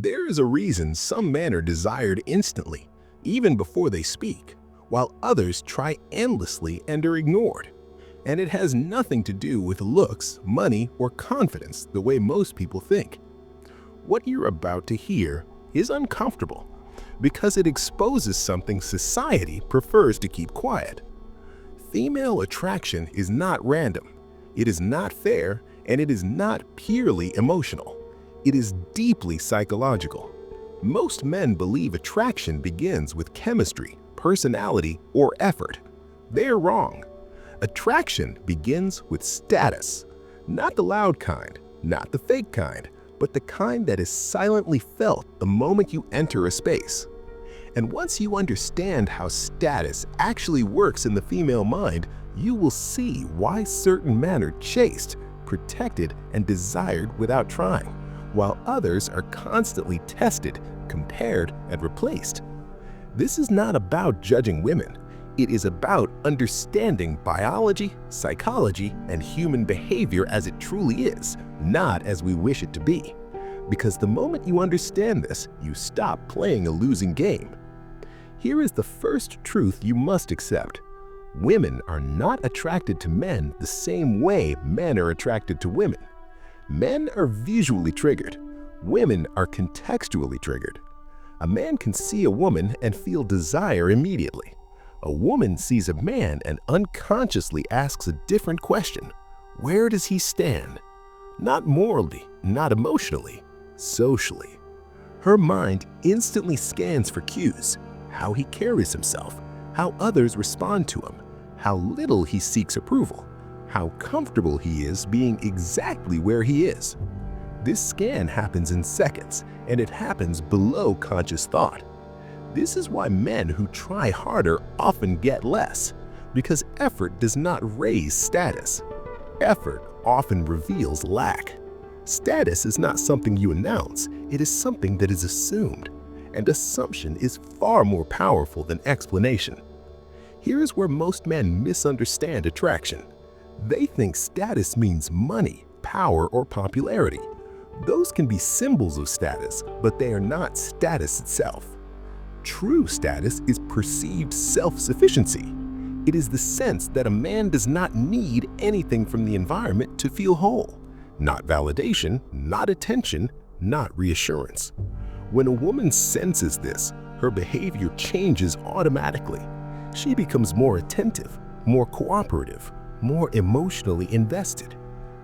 There is a reason some men are desired instantly, even before they speak, while others try endlessly and are ignored. And it has nothing to do with looks, money, or confidence the way most people think. What you're about to hear is uncomfortable because it exposes something society prefers to keep quiet. Female attraction is not random, it is not fair, and it is not purely emotional. It is deeply psychological. Most men believe attraction begins with chemistry, personality, or effort. They're wrong. Attraction begins with status. Not the loud kind, not the fake kind, but the kind that is silently felt the moment you enter a space. And once you understand how status actually works in the female mind, you will see why certain men are chased, protected, and desired without trying, while others are constantly tested, compared, and replaced. This is not about judging women. It is about understanding biology, psychology, and human behavior as it truly is, not as we wish it to be. Because the moment you understand this, you stop playing a losing game. Here is the first truth you must accept. Women are not attracted to men the same way men are attracted to women. Men are visually triggered. Women are contextually triggered. A man can see a woman and feel desire immediately. A woman sees a man and unconsciously asks a different question. Where does he stand? Not morally, not emotionally, socially. Her mind instantly scans for cues, how he carries himself, how others respond to him, how little he seeks approval, how comfortable he is being exactly where he is. This scan happens in seconds, and it happens below conscious thought. This is why men who try harder often get less, because effort does not raise status. Effort often reveals lack. Status is not something you announce, it is something that is assumed, and assumption is far more powerful than explanation. Here is where most men misunderstand attraction. They think status means money, power, or popularity. Those can be symbols of status, but they are not status itself. True status is perceived self-sufficiency. It is the sense that a man does not need anything from the environment to feel whole. Not validation, not attention, not reassurance. When a woman senses this, her behavior changes automatically. She becomes more attentive, more cooperative, more emotionally invested.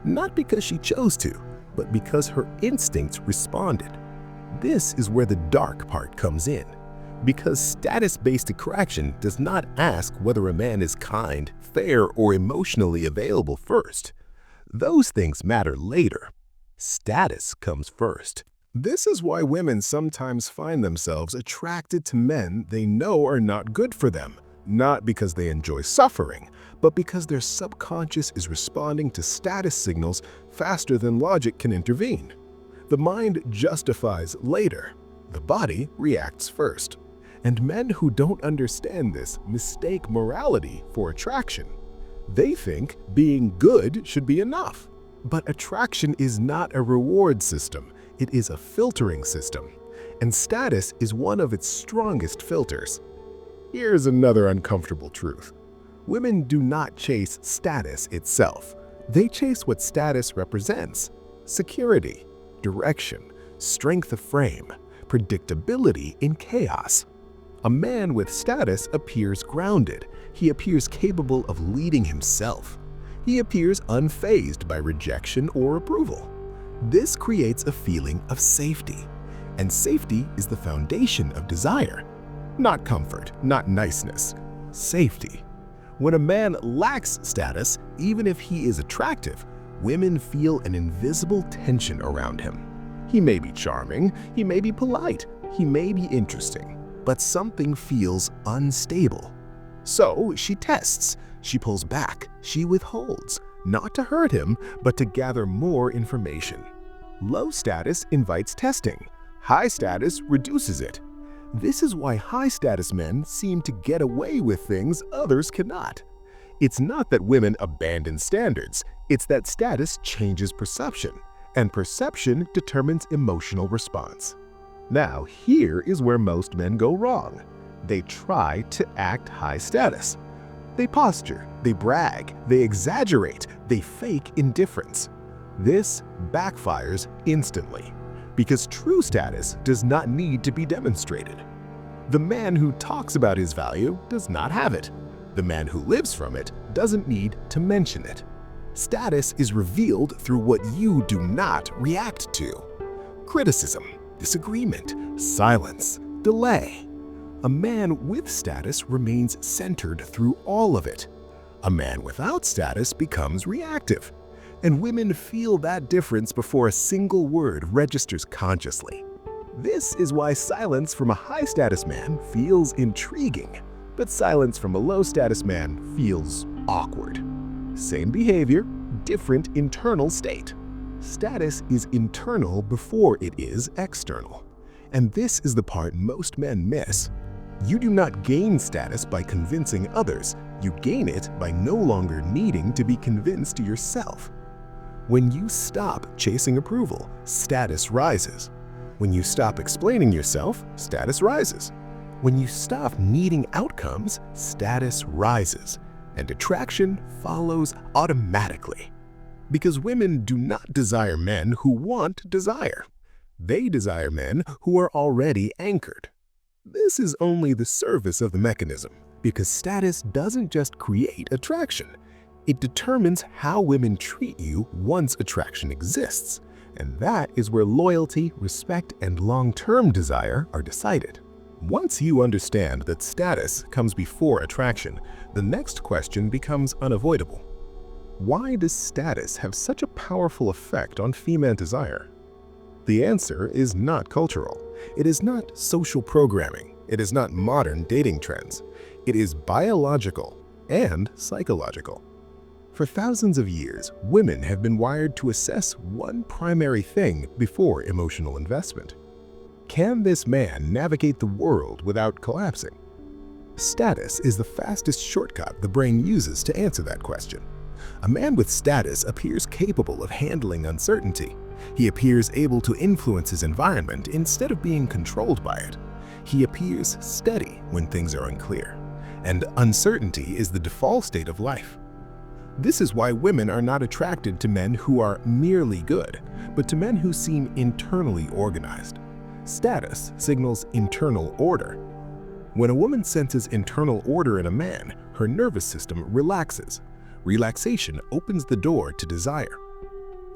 Not because she chose to, but because her instincts responded. This is where the dark part comes in. Because status-based attraction does not ask whether a man is kind, fair, or emotionally available first. Those things matter later. Status comes first. This is why women sometimes find themselves attracted to men they know are not good for them, not because they enjoy suffering, but because their subconscious is responding to status signals faster than logic can intervene. The mind justifies later. The body reacts first. And men who don't understand this mistake morality for attraction. They think being good should be enough. But attraction is not a reward system, it is a filtering system. And status is one of its strongest filters. Here's another uncomfortable truth. Women do not chase status itself. They chase what status represents: security, direction, strength of frame, predictability in chaos. A man with status appears grounded. He appears capable of leading himself. He appears unfazed by rejection or approval. This creates a feeling of safety. And safety is the foundation of desire. Not comfort, not niceness. Safety. When a man lacks status, even if he is attractive, women feel an invisible tension around him. He may be charming, he may be polite, he may be interesting, but something feels unstable. So she tests, she pulls back, she withholds, not to hurt him, but to gather more information. Low status invites testing. High status reduces it. This is why high-status men seem to get away with things others cannot. It's not that women abandon standards, it's that status changes perception, and perception determines emotional response. Now, here is where most men go wrong. They try to act high status. They posture, they brag, they exaggerate, they fake indifference. This backfires instantly, because true status does not need to be demonstrated. The man who talks about his value does not have it. The man who lives from it doesn't need to mention it. Status is revealed through what you do not react to. Criticism, disagreement, silence, delay. A man with status remains centered through all of it. A man without status becomes reactive. And women feel that difference before a single word registers consciously. This is why silence from a high-status man feels intriguing, but silence from a low-status man feels awkward. Same behavior, different internal state. Status is internal before it is external. And this is the part most men miss. You do not gain status by convincing others. You gain it by no longer needing to be convinced yourself. When you stop chasing approval, status rises. When you stop explaining yourself, status rises. When you stop needing outcomes, status rises. And attraction follows automatically. Because women do not desire men who want desire. They desire men who are already anchored. This is only the surface of the mechanism, because status doesn't just create attraction. It determines how women treat you once attraction exists, and that is where loyalty, respect, and long-term desire are decided. Once you understand that status comes before attraction, the next question becomes unavoidable. Why does status have such a powerful effect on female desire? The answer is not cultural. It is not social programming. It is not modern dating trends. It is biological and psychological. For thousands of years, women have been wired to assess one primary thing before emotional investment. Can this man navigate the world without collapsing? Status is the fastest shortcut the brain uses to answer that question. A man with status appears capable of handling uncertainty. He appears able to influence his environment instead of being controlled by it. He appears steady when things are unclear. And uncertainty is the default state of life. This is why women are not attracted to men who are merely good, but to men who seem internally organized. Status signals internal order. When a woman senses internal order in a man, her nervous system relaxes. Relaxation opens the door to desire.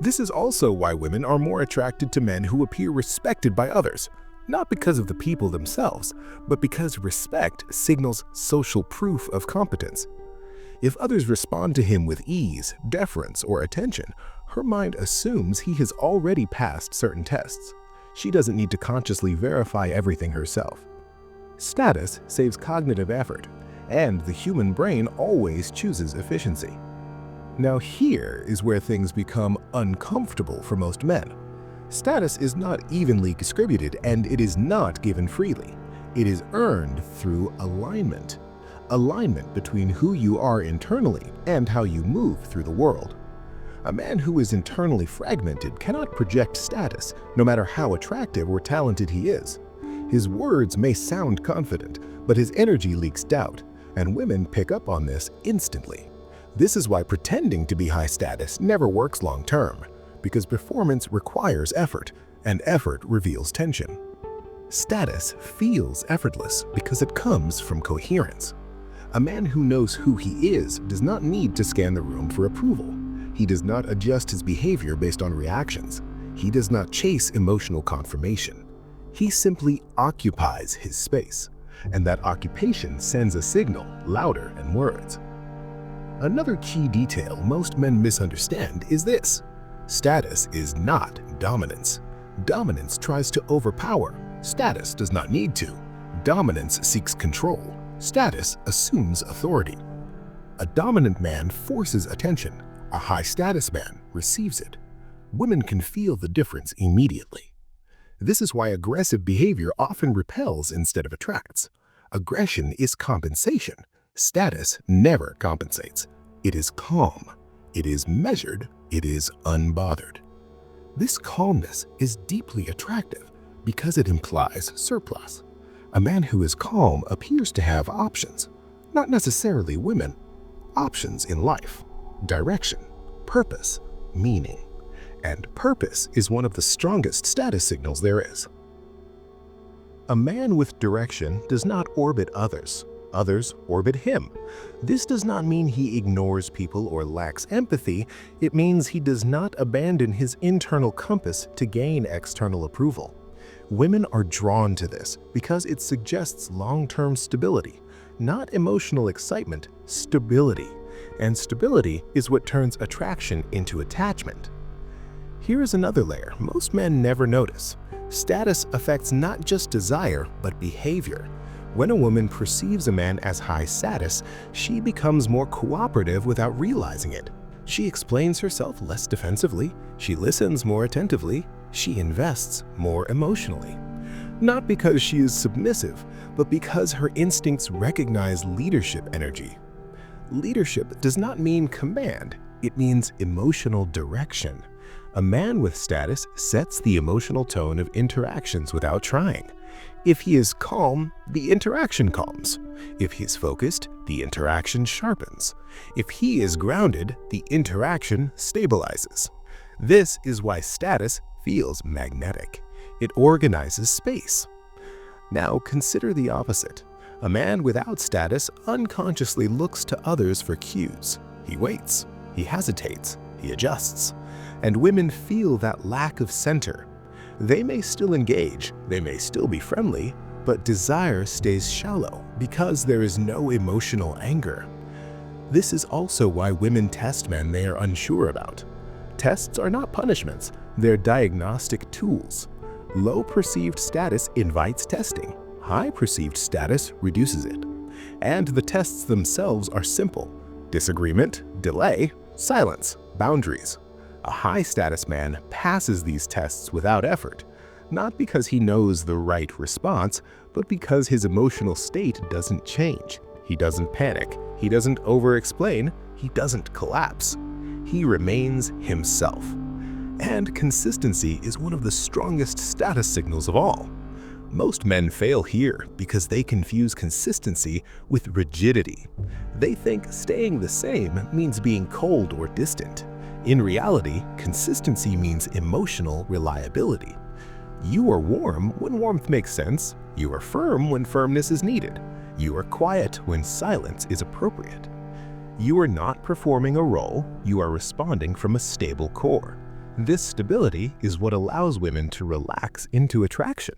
This is also why women are more attracted to men who appear respected by others, not because of the people themselves, but because respect signals social proof of competence. If others respond to him with ease, deference, or attention, her mind assumes he has already passed certain tests. She doesn't need to consciously verify everything herself. Status saves cognitive effort, and the human brain always chooses efficiency. Now here is where things become uncomfortable for most men. Status is not evenly distributed, and it is not given freely. It is earned through alignment. Alignment between who you are internally and how you move through the world. A man who is internally fragmented cannot project status, no matter how attractive or talented he is. His words may sound confident, but his energy leaks doubt, and women pick up on this instantly. This is why pretending to be high status never works long term, because performance requires effort, and effort reveals tension. Status feels effortless because it comes from coherence. A man who knows who he is does not need to scan the room for approval. He does not adjust his behavior based on reactions. He does not chase emotional confirmation. He simply occupies his space, and that occupation sends a signal louder than words. Another key detail most men misunderstand is this: status is not dominance. Dominance tries to overpower. Status does not need to. Dominance seeks control. Status assumes authority. A dominant man forces attention. A high-status man receives it. Women can feel the difference immediately. This is why aggressive behavior often repels instead of attracts. Aggression is compensation. Status never compensates. It is calm. It is measured. It is unbothered. This calmness is deeply attractive because it implies surplus. A man who is calm appears to have options, not necessarily women, options in life, direction, purpose, meaning. And purpose is one of the strongest status signals there is. A man with direction does not orbit others. Others orbit him. This does not mean he ignores people or lacks empathy. It means he does not abandon his internal compass to gain external approval. Women are drawn to this because it suggests long-term stability, not emotional excitement, stability. And stability is what turns attraction into attachment. Here is another layer most men never notice. Status affects not just desire, but behavior. When a woman perceives a man as high status, she becomes more cooperative without realizing it. She explains herself less defensively, she listens more attentively, she invests more emotionally. Not because she is submissive, but because her instincts recognize leadership energy. Leadership does not mean command, it means emotional direction. A man with status sets the emotional tone of interactions without trying. If he is calm, the interaction calms. If he is focused, the interaction sharpens. If he is grounded, the interaction stabilizes. This is why status feels magnetic. It organizes space. Now consider the opposite. A man without status unconsciously looks to others for cues. He waits, he hesitates, he adjusts. And women feel that lack of center. They may still engage, they may still be friendly, but desire stays shallow because there is no emotional anger. This is also why women test men they are unsure about. Tests are not punishments, they're diagnostic tools. Low perceived status invites testing. High perceived status reduces it. And the tests themselves are simple: disagreement, delay, silence, boundaries. A high-status man passes these tests without effort, not because he knows the right response, but because his emotional state doesn't change. He doesn't panic, he doesn't over-explain, he doesn't collapse. He remains himself. And consistency is one of the strongest status signals of all. Most men fail here because they confuse consistency with rigidity. They think staying the same means being cold or distant. In reality, consistency means emotional reliability. You are warm when warmth makes sense. You are firm when firmness is needed. You are quiet when silence is appropriate. You are not performing a role, you are responding from a stable core. This stability is what allows women to relax into attraction.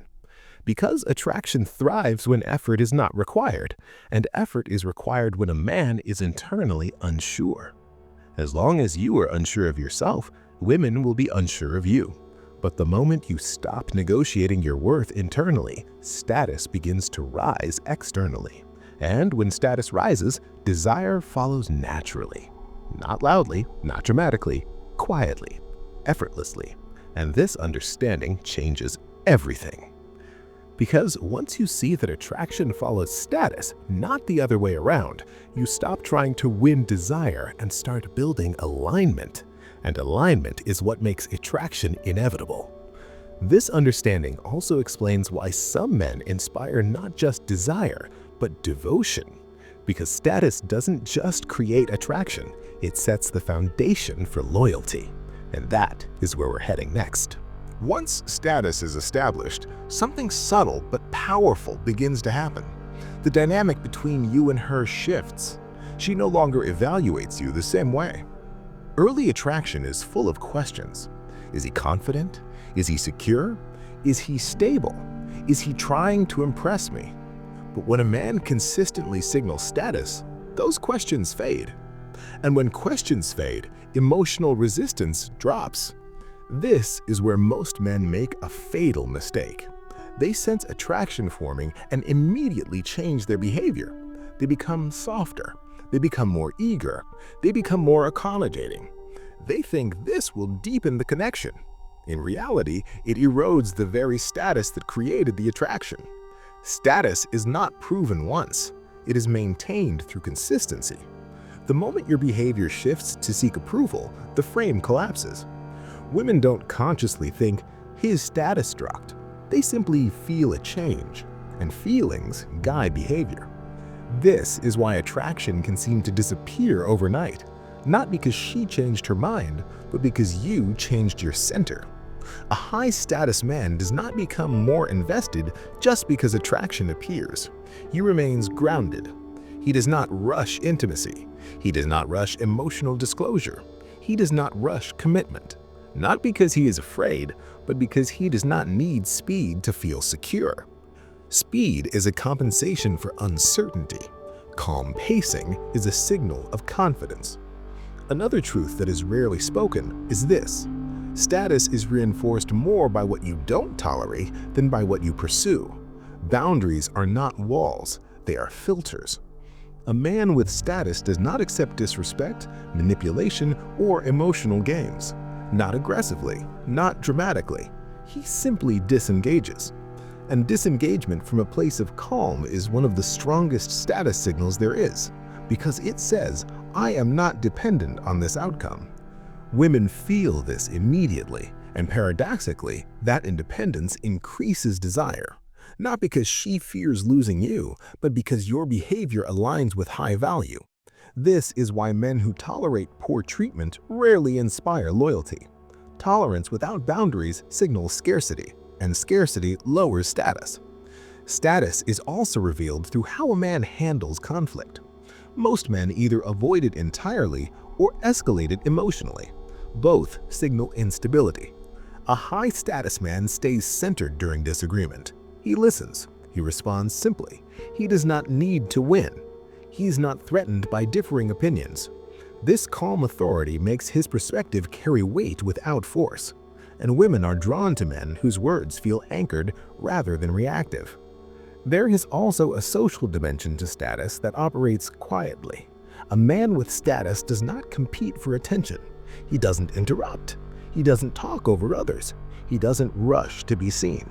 Because attraction thrives when effort is not required, and effort is required when a man is internally unsure. As long as you are unsure of yourself, women will be unsure of you. But the moment you stop negotiating your worth internally, status begins to rise externally. And when status rises, desire follows naturally. Not loudly, not dramatically, quietly, effortlessly. And this understanding changes everything. Because once you see that attraction follows status, not the other way around, you stop trying to win desire and start building alignment. And alignment is what makes attraction inevitable. This understanding also explains why some men inspire not just desire, but devotion. Because status doesn't just create attraction, it sets the foundation for loyalty. And that is where we're heading next. Once status is established, something subtle but powerful begins to happen. The dynamic between you and her shifts. She no longer evaluates you the same way. Early attraction is full of questions. Is he confident? Is he secure? Is he stable? Is he trying to impress me? But when a man consistently signals status, those questions fade. And when questions fade, emotional resistance drops. This is where most men make a fatal mistake. They sense attraction forming and immediately change their behavior. They become softer. They become more eager. They become more accommodating. They think this will deepen the connection. In reality, it erodes the very status that created the attraction. Status is not proven once. It is maintained through consistency. The moment your behavior shifts to seek approval, the frame collapses. Women don't consciously think, his status dropped. They simply feel a change, and feelings guide behavior. This is why attraction can seem to disappear overnight, not because she changed her mind, but because you changed your center. A high-status man does not become more invested just because attraction appears. He remains grounded. He does not rush intimacy. He does not rush emotional disclosure. He does not rush commitment. Not because he is afraid, but because he does not need speed to feel secure. Speed is a compensation for uncertainty. Calm pacing is a signal of confidence. Another truth that is rarely spoken is this: status is reinforced more by what you don't tolerate than by what you pursue. Boundaries are not walls, they are filters. A man with status does not accept disrespect, manipulation, or emotional games. Not aggressively, not dramatically. He simply disengages. And disengagement from a place of calm is one of the strongest status signals there is, because it says, I am not dependent on this outcome. Women feel this immediately, and paradoxically, that independence increases desire. Not because she fears losing you, but because your behavior aligns with high value. This is why men who tolerate poor treatment rarely inspire loyalty. Tolerance without boundaries signals scarcity, and scarcity lowers status. Status is also revealed through how a man handles conflict. Most men either avoid it entirely or escalate it emotionally. Both signal instability. A high-status man stays centered during disagreement. He listens. He responds simply. He does not need to win. He is not threatened by differing opinions. This calm authority makes his perspective carry weight without force, and women are drawn to men whose words feel anchored rather than reactive. There is also a social dimension to status that operates quietly. A man with status does not compete for attention. He doesn't interrupt. He doesn't talk over others. He doesn't rush to be seen.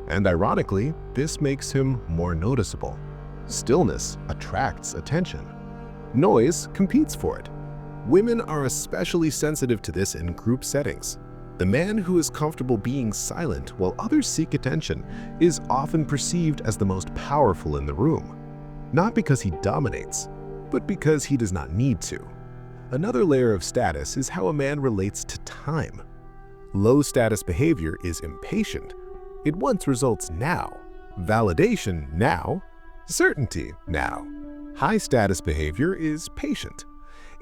And ironically, this makes him more noticeable. Stillness attracts attention. Noise competes for it. Women are especially sensitive to this in group settings. The man who is comfortable being silent while others seek attention is often perceived as the most powerful in the room. Not because he dominates, but because he does not need to. Another layer of status is how a man relates to time. Low-status behavior is impatient. It wants results now, validation now, certainty now. High-status behavior is patient.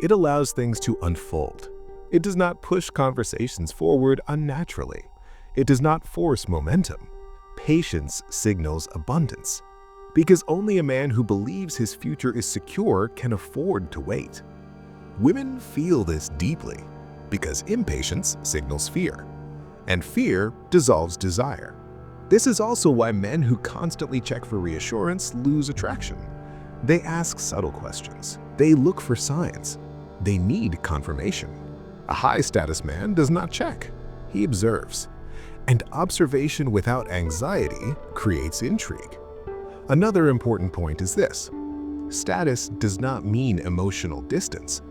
It allows things to unfold. It does not push conversations forward unnaturally. It does not force momentum. Patience signals abundance, because only a man who believes his future is secure can afford to wait. Women feel this deeply, because impatience signals fear, and fear dissolves desire. This is also why men who constantly check for reassurance lose attraction. They ask subtle questions. They look for signs. They need confirmation. A high-status man does not check. He observes. And observation without anxiety creates intrigue. Another important point is this: status does not mean emotional distance.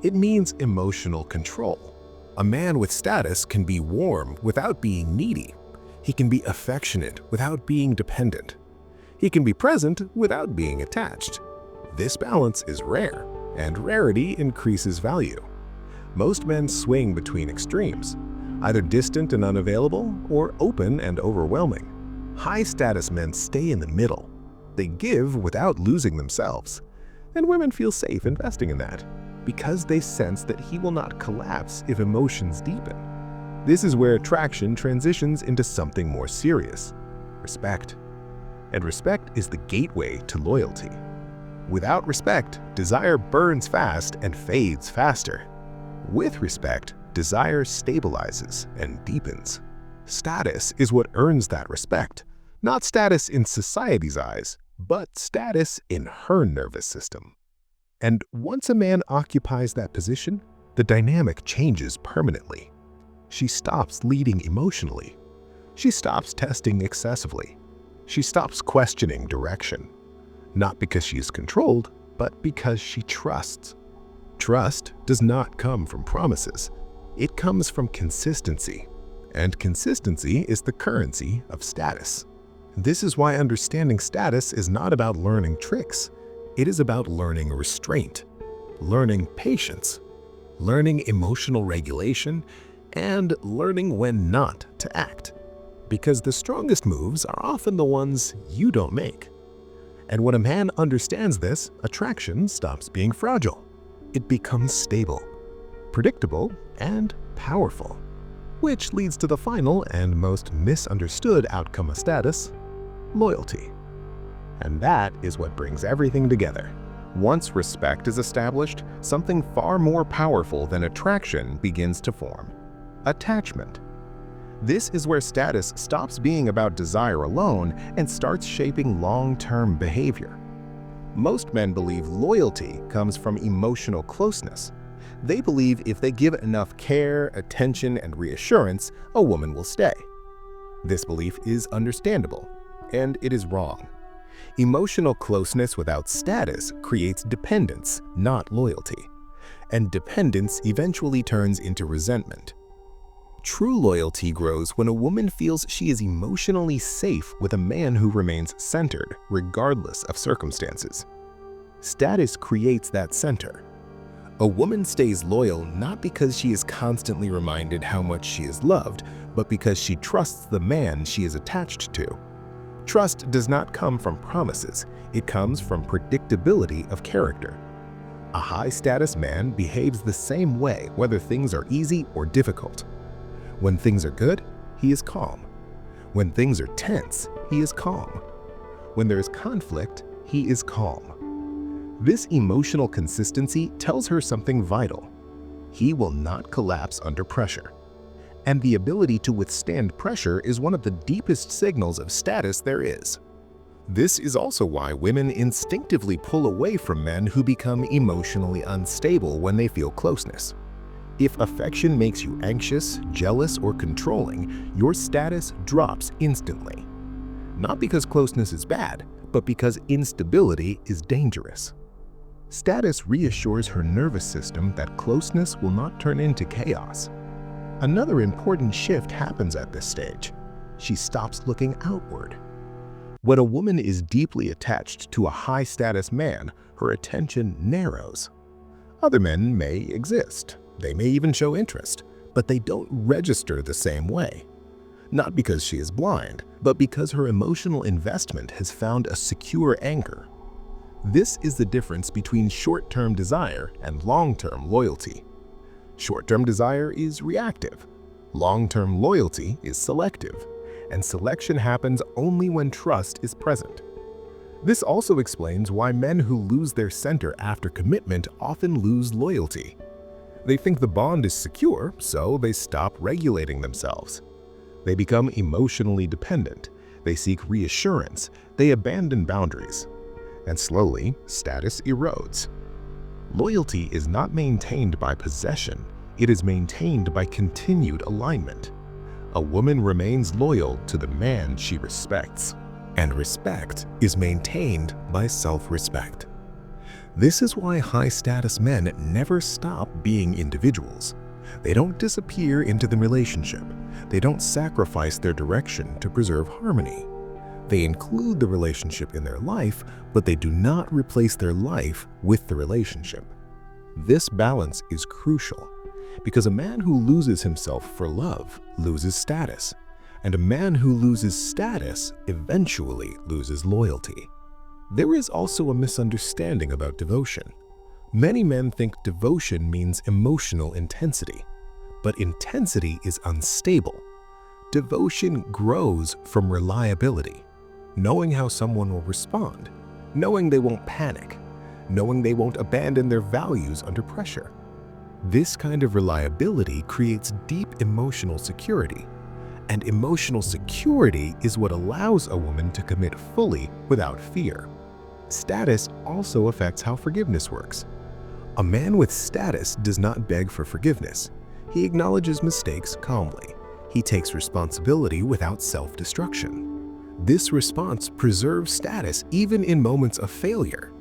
It means emotional control. A man with status can be warm without being needy. He can be affectionate without being dependent. He can be present without being attached. This balance is rare, and rarity increases value. Most men swing between extremes, either distant and unavailable or open and overwhelming. High-status men stay in the middle. They give without losing themselves. And women feel safe investing in that, because they sense that he will not collapse if emotions deepen. This is where attraction transitions into something more serious: respect. And respect is the gateway to loyalty. Without respect, desire burns fast and fades faster. With respect, desire stabilizes and deepens. Status is what earns that respect, not status in society's eyes, but status in her nervous system. And once a man occupies that position, the dynamic changes permanently. She stops leading emotionally. She stops testing excessively. She stops questioning direction. Not because she is controlled, but because she trusts. Trust does not come from promises. It comes from consistency. and consistency is the currency of status. This is why understanding status is not about learning tricks. It is about learning restraint, learning patience, learning emotional regulation, and learning when not to act. Because the strongest moves are often the ones you don't make. And when a man understands this, attraction stops being fragile. It becomes stable, predictable, and powerful. Which leads to the final and most misunderstood outcome of status: loyalty. And that is what brings everything together. Once respect is established, something far more powerful than attraction begins to form: attachment. This is where status stops being about desire alone and starts shaping long-term behavior. Most men believe loyalty comes from emotional closeness. They believe if they give enough care, attention, and reassurance, a woman will stay. This belief is understandable, and it is wrong. Emotional closeness without status creates dependence, not loyalty. And dependence eventually turns into resentment. True loyalty grows when a woman feels she is emotionally safe with a man who remains centered, regardless of circumstances. Status creates that center. A woman stays loyal not because she is constantly reminded how much she is loved, but because she trusts the man she is attached to. Trust does not come from promises, it comes from predictability of character. A high-status man behaves the same way whether things are easy or difficult. When things are good, he is calm. When things are tense, he is calm. When there is conflict, he is calm. This emotional consistency tells her something vital. He will not collapse under pressure. And the ability to withstand pressure is one of the deepest signals of status there is. This is also why women instinctively pull away from men who become emotionally unstable when they feel closeness. If affection makes you anxious, jealous, or controlling, your status drops instantly. Not because closeness is bad, but because instability is dangerous. Status reassures her nervous system that closeness will not turn into chaos. Another important shift happens at this stage. She stops looking outward. When a woman is deeply attached to a high-status man, her attention narrows. Other men may exist. They may even show interest, but they don't register the same way. Not because she is blind, but because her emotional investment has found a secure anchor. This is the difference between short-term desire and long-term loyalty. Short-term desire is reactive. Long-term loyalty is selective, and selection happens only when trust is present. This also explains why men who lose their center after commitment often lose loyalty. They think the bond is secure, so they stop regulating themselves. They become emotionally dependent. They seek reassurance. They abandon boundaries. And slowly, status erodes. Loyalty is not maintained by possession. It is maintained by continued alignment. A woman remains loyal to the man she respects. And respect is maintained by self-respect. This is why high-status men never stop being individuals. They don't disappear into the relationship. They don't sacrifice their direction to preserve harmony. They include the relationship in their life, but they do not replace their life with the relationship. This balance is crucial because a man who loses himself for love loses status, and a man who loses status eventually loses loyalty. There is also a misunderstanding about devotion. Many men think devotion means emotional intensity, but intensity is unstable. Devotion grows from reliability, knowing how someone will respond, knowing they won't panic, knowing they won't abandon their values under pressure. This kind of reliability creates deep emotional security, and emotional security is what allows a woman to commit fully without fear. Status also affects how forgiveness works. A man with status does not beg for forgiveness. He acknowledges mistakes calmly. He takes responsibility without self-destruction. This response preserves status even in moments of failure.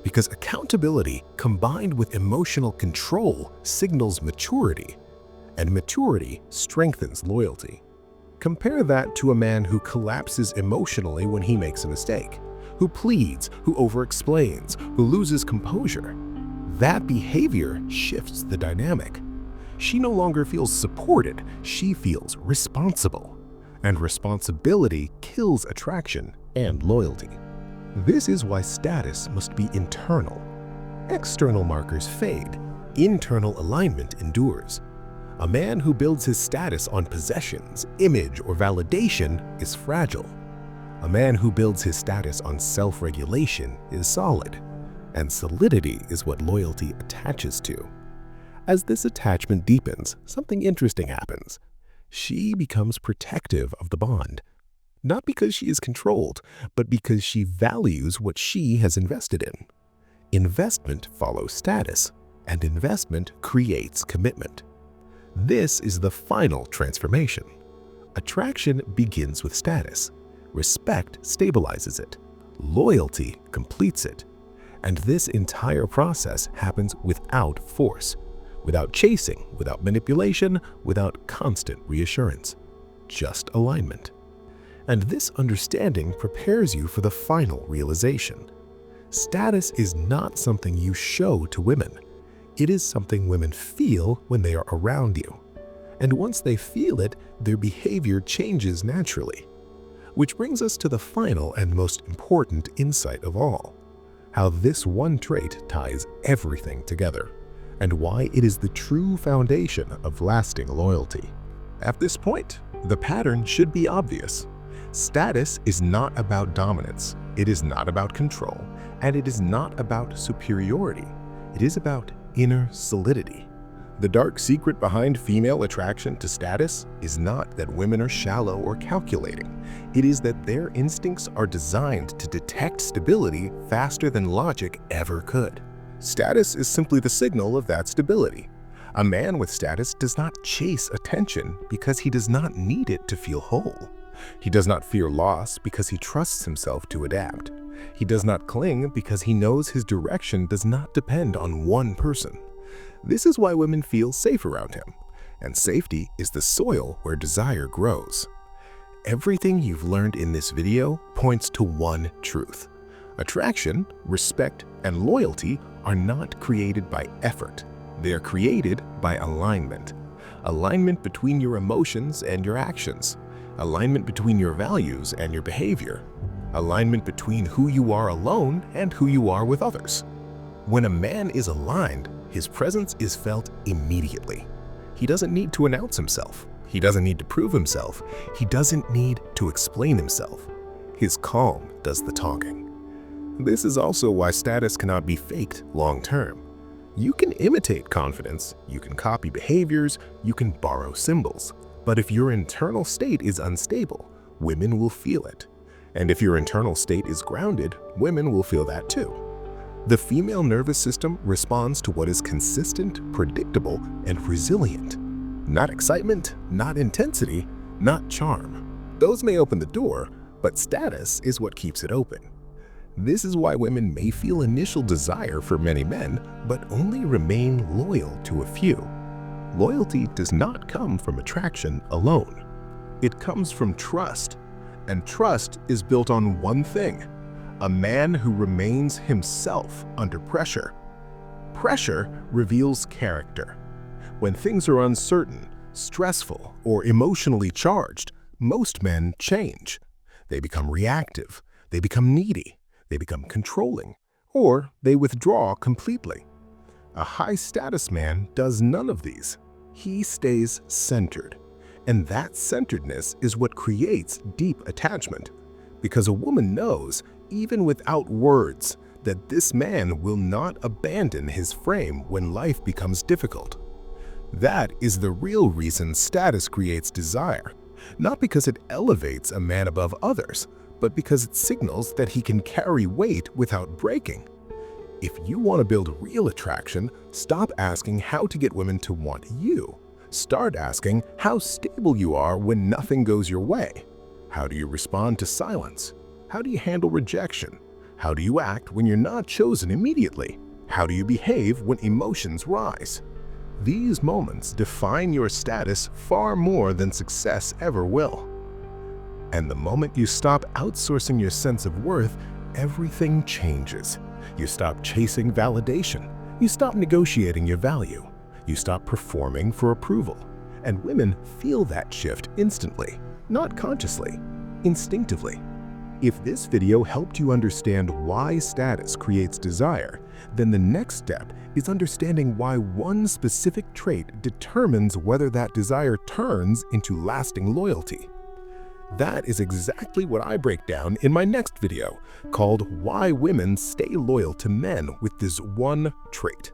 Because accountability combined with emotional control signals maturity. and maturity strengthens loyalty. Compare that to a man who collapses emotionally when he makes a mistake, who pleads, who over-explains, who loses composure. That behavior shifts the dynamic. She no longer feels supported, she feels responsible. And responsibility kills attraction and loyalty. This is why status must be internal. External markers fade, internal alignment endures. A man who builds his status on possessions, image, or validation is fragile. A man who builds his status on self-regulation is solid. And solidity is what loyalty attaches to. As this attachment deepens, something interesting happens. She becomes protective of the bond. Not because she is controlled, but because she values what she has invested in. Investment follows status, and investment creates commitment. This is the final transformation. Attraction begins with status. Respect stabilizes it. Loyalty completes it. And this entire process happens without force, without chasing, without manipulation, without constant reassurance. Just alignment. And this understanding prepares you for the final realization. Status is not something you show to women. It is something women feel when they are around you. And once they feel it, their behavior changes naturally. Which brings us to the final and most important insight of all. How this one trait ties everything together, and why it is the true foundation of lasting loyalty. At this point, the pattern should be obvious. Status is not about dominance, it is not about control, and it is not about superiority. It is about inner solidity. The dark secret behind female attraction to status is not that women are shallow or calculating. It is that their instincts are designed to detect stability faster than logic ever could. Status is simply the signal of that stability. A man with status does not chase attention because he does not need it to feel whole. He does not fear loss because he trusts himself to adapt. He does not cling because he knows his direction does not depend on one person. This is why women feel safe around him, and safety is the soil where desire grows. Everything you've learned in this video points to one truth. Attraction, respect, and loyalty are not created by effort. They are created by alignment. Alignment between your emotions and your actions. Alignment between your values and your behavior. Alignment between who you are alone and who you are with others. When a man is aligned, his presence is felt immediately. He doesn't need to announce himself. He doesn't need to prove himself. He doesn't need to explain himself. His calm does the talking. This is also why status cannot be faked long-term. You can imitate confidence, you can copy behaviors, you can borrow symbols. But if your internal state is unstable, women will feel it. And if your internal state is grounded, women will feel that too. The female nervous system responds to what is consistent, predictable, and resilient. Not excitement, not intensity, not charm. Those may open the door, but status is what keeps it open. This is why women may feel initial desire for many men, but only remain loyal to a few. Loyalty does not come from attraction alone. It comes from trust, and trust is built on one thing: a man who remains himself under pressure. Pressure reveals character. When things are uncertain, stressful, or emotionally charged, most men change. They become reactive, they become needy, they become controlling, or they withdraw completely. A high-status man does none of these. He stays centered, and that centeredness is what creates deep attachment, because a woman knows, even without words, that this man will not abandon his frame when life becomes difficult. That is the real reason status creates desire, not because it elevates a man above others, but because it signals that he can carry weight without breaking. If you want to build real attraction, stop asking how to get women to want you. Start asking how stable you are when nothing goes your way. How do you respond to silence? How do you handle rejection? How do you act when you're not chosen immediately? How do you behave when emotions rise? These moments define your status far more than success ever will. And the moment you stop outsourcing your sense of worth, everything changes. You stop chasing validation. You stop negotiating your value. You stop performing for approval. And women feel that shift instantly, not consciously, instinctively. If this video helped you understand why status creates desire, then the next step is understanding why one specific trait determines whether that desire turns into lasting loyalty. That is exactly what I break down in my next video, called Why Women Stay Loyal to Men with This One Trait.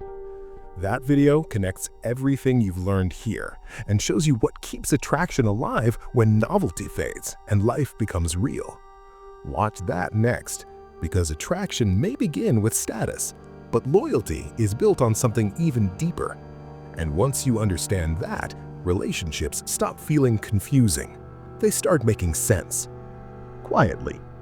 That video connects everything you've learned here and shows you what keeps attraction alive when novelty fades and life becomes real. Watch that next, because attraction may begin with status, but loyalty is built on something even deeper. And once you understand that, relationships stop feeling confusing. They start making sense. Quietly,